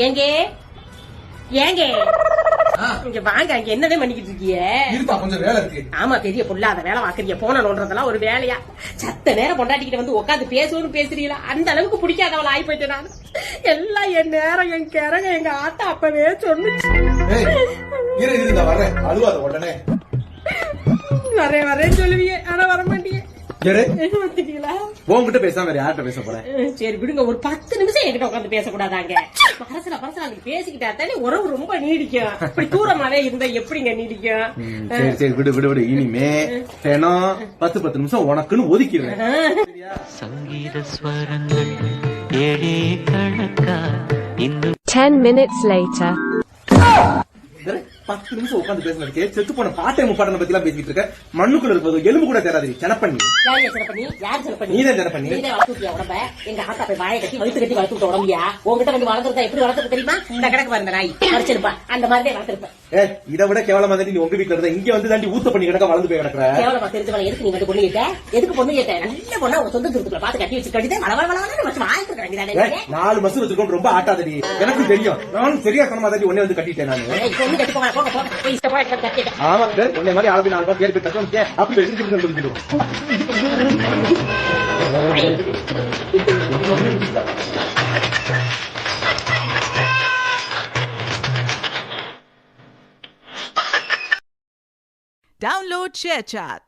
ஏங்க ஏங்க இங்க வாங்க, அங்க என்னதே பண்ணிக்கிட்டு இருக்கீங்க? கொஞ்சம் வேலை இருக்கு. ஆமா, பெரிய பொல்லாத வேலை வாக்குறீங்க. போன நோன்றதெல்லாம் ஒரு வேலையா? சத்த நேரம் பொண்டாட்டிக்கிட்ட வந்து உட்காந்து பேசுவோம்னு பேசுறீங்களா? அந்த அளவுக்கு பிடிக்காதவள ஆகி போயிட்டேன் நான். எல்லாம் என் நேரம், என் கிறங்க, எங்க ஆத்தா அப்பவே சொன்னுச்சு. வரேன், அழுவாத உடனே. வரேன்னு சொல்லுவீங்க, ஆனா வர மாட்டீங்க. உங்ககிட்ட பேசாம வேற யார்கிட்ட பேச போறேன்? சரி விடுங்க, ஒரு 10 நிமிஷம் என்கிட்ட உட்காந்து பேசக்கூடாதாங்க? பரசல பேசிக்கிட்டா தானே உறவு ரொம்ப நீடிக்கும். இப்படி தூரமாவே இருந்தா எப்படிங்க நீடிக்கும்? சரி விடு. இனிமே தினம் 10 நிமிஷம் உனக்குன்னு ஒதுக்கிடுவேன். சங்கீத ஸ்வரங்கள் ஏழே கணக்கா இன்னும் 10 minutes later. 10 நிமிஷம் உட்காந்து பேசினதுக்கே செத்து போன பாட்டை முப்பாட்டனை பத்தி எல்லாம் பேசிட்டு இருக்க. மண்ணுக்குள்ள இருப்பது எலும்பு கூட தேராது. செனப்பண்ணி நீதான் செனப்பண்ணி. உடம்ப எங்க ஆத்தா போய் வாயை கட்டி வயிற்று கட்டி வளர்த்து விட்ட உடம்பியா? உங்ககிட்ட வந்து வளர்ந்துருக்கா எப்படி வளர்த்துருக்கு தெரியுமா? இந்த கிடக்கு பாருங்க நாய் வளர்ச்சிருப்பா, அந்த மாதிரியே வளர்த்திருப்பேன். இதை விட கேவலமா நீ உங்க வீட்டுல இருந்தா இங்க வந்து தாண்டி ஊத்த பண்ணி கிடக்க வளர்ந்து போய் கிடக்குற. கேவலமா தெரிஞ்சவள எதுக்கு நீங்க பொண்ணு கேட்ட? எதுக்கு பொண்ணு கேட்ட? நல்ல பொண்ணா உங்க சொந்த தூரத்துல பாத்து கட்டி வச்சு கட்டிட்டு வளவளவளன்னு வச்சு வாய்க்கு வேண்டியதானே. 4 மசூர் வச்சிருக்கோம், ரொம்ப ஆட்டாதடி. எனக்கு தெரியும், நானும் சரியா சொன்ன மாதிரி உடனே வந்து கட்டிட்டேன் நானு. பொண்ணு கட்டி போங்க இஷ்டப்பா கட்டிட்டேன். ஆமா உன்னை மாதிரி ஆளுக்கு 4 பேர் பேர் அப்படி பேசிட்டு. Download ShareChat.